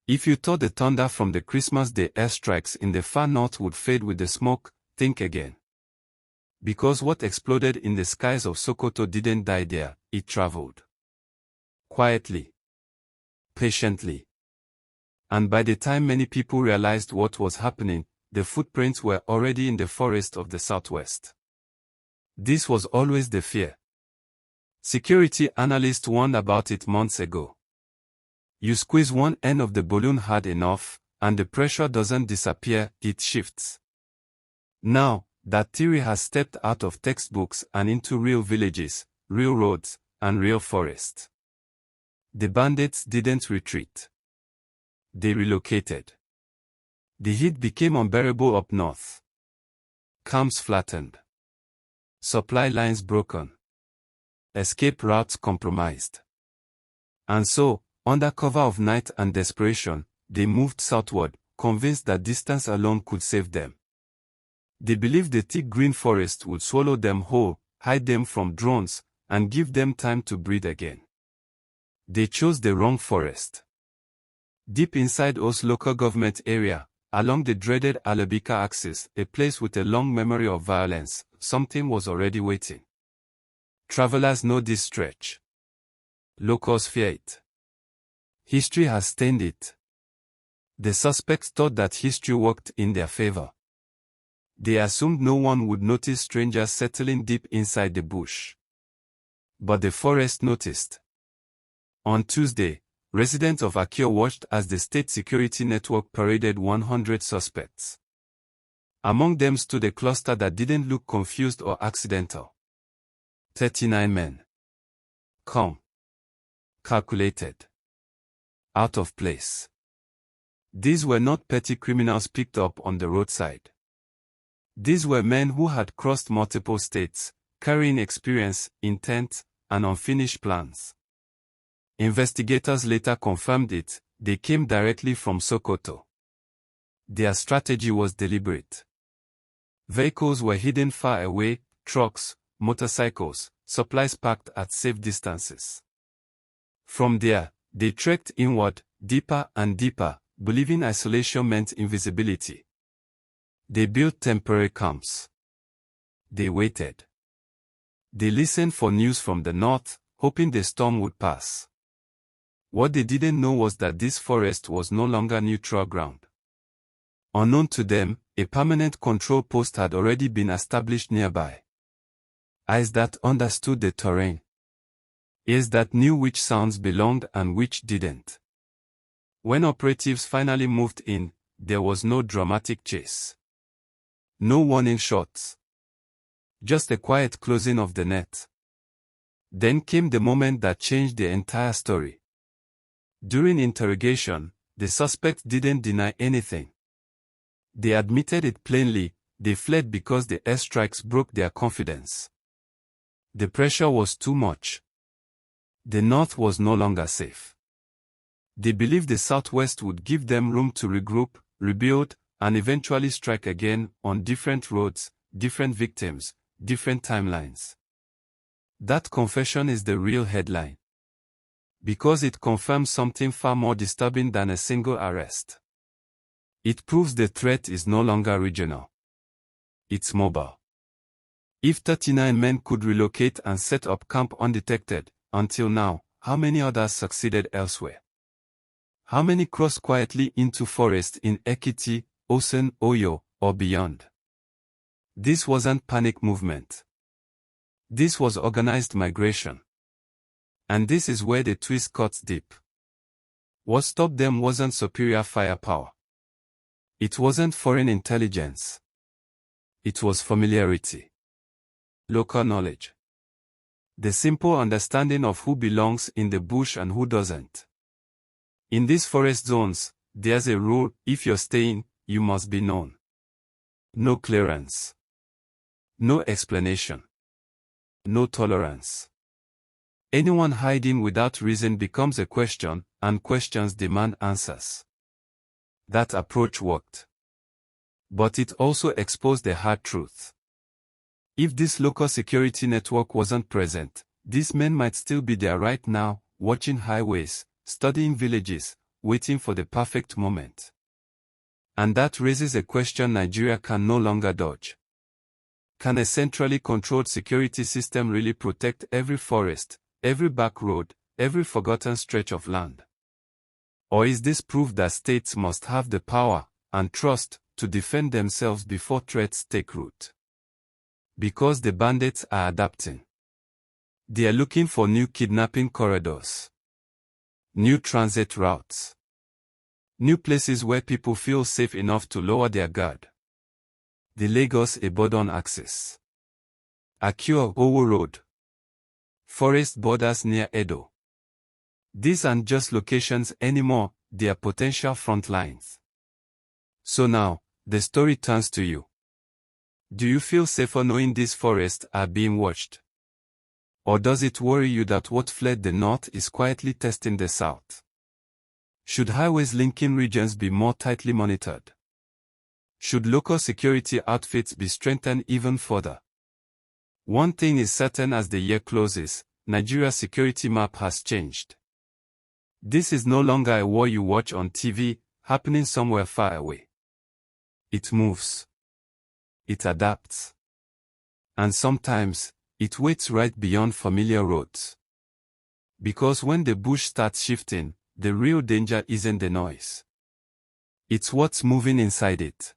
If you thought the thunder from the Christmas Day airstrikes in the far north would fade with the smoke, think again. Because what exploded in the skies of Sokoto didn't die there, it traveled. Quietly. Patiently. And by the time many people realized what was happening, the footprints were already in the forest of the southwest. This was always the fear. Security analysts warned about it months ago. You squeeze one end of the balloon hard enough, and the pressure doesn't disappear, it shifts. Now, that theory has stepped out of textbooks and into real villages, real roads, and real forests. The bandits didn't retreat. They relocated. The heat became unbearable up north. Camps flattened. Supply lines broken. Escape routes compromised. And so, under cover of night and desperation, they moved southward, convinced that distance alone could save them. They believed the thick green forest would swallow them whole, hide them from drones, and give them time to breathe again. They chose the wrong forest. Deep inside O's local government area, along the dreaded Elegbeka axis, a place with a long memory of violence, something was already waiting. Travelers know this stretch. Locals fear it. History has stained it. The suspects thought that history worked in their favor. They assumed no one would notice strangers settling deep inside the bush. But the forest noticed. On Tuesday, residents of Akio watched as the state security network paraded 100 suspects. Among them stood a cluster that didn't look confused or accidental. 39 men. Calm. Calculated. Out of place. These were not petty criminals picked up on the roadside. These were men who had crossed multiple states, carrying experience, intent, and unfinished plans. Investigators later confirmed it, they came directly from Sokoto. Their strategy was deliberate. Vehicles were hidden far away, trucks, motorcycles, supplies packed at safe distances. From there, they trekked inward, deeper and deeper, believing isolation meant invisibility. They built temporary camps. They waited. They listened for news from the north, hoping the storm would pass. What they didn't know was that this forest was no longer neutral ground. Unknown to them, a permanent control post had already been established nearby. Eyes that understood the terrain. Ears that knew which sounds belonged and which didn't. When operatives finally moved in, there was no dramatic chase. No warning shots. Just a quiet closing of the net. Then came the moment that changed the entire story. During interrogation, the suspects didn't deny anything. They admitted it plainly, they fled because the airstrikes broke their confidence. The pressure was too much. The north was no longer safe. They believed the southwest would give them room to regroup, rebuild, and eventually strike again on different roads, different victims, different timelines. That confession is the real headline. Because it confirms something far more disturbing than a single arrest. It proves the threat is no longer regional. It's mobile. If 39 men could relocate and set up camp undetected, until now, how many others succeeded elsewhere? How many crossed quietly into forests in Ekiti, Osun, Oyo, or beyond? This wasn't panic movement. This was organized migration. And this is where the twist cuts deep. What stopped them wasn't superior firepower. It wasn't foreign intelligence. It was familiarity. Local knowledge. The simple understanding of who belongs in the bush and who doesn't. In these forest zones, there's a rule: if you're staying, you must be known. No clearance. No explanation. No tolerance. Anyone hiding without reason becomes a question, and questions demand answers. That approach worked. But it also exposed the hard truth. If this local security network wasn't present, these men might still be there right now, watching highways, studying villages, waiting for the perfect moment. And that raises a question Nigeria can no longer dodge. Can a centrally controlled security system really protect every forest, every back road, every forgotten stretch of land? Or is this proof that states must have the power and trust to defend themselves before threats take root? Because the bandits are adapting. They are looking for new kidnapping corridors, new transit routes, new places where people feel safe enough to lower their guard. The Lagos-Ibadan axis, Akure-Owo Road, forest borders near Edo. These aren't just locations anymore, they are potential front lines. So now, the story turns to you. Do you feel safer knowing these forests are being watched? Or does it worry you that what fled the north is quietly testing the south? Should highways linking regions be more tightly monitored? Should local security outfits be strengthened even further? One thing is certain: as the year closes, Nigeria's security map has changed. This is no longer a war you watch on TV, happening somewhere far away. It moves. It adapts. And sometimes, it waits right beyond familiar roads. Because when the bush starts shifting, the real danger isn't the noise. It's what's moving inside it.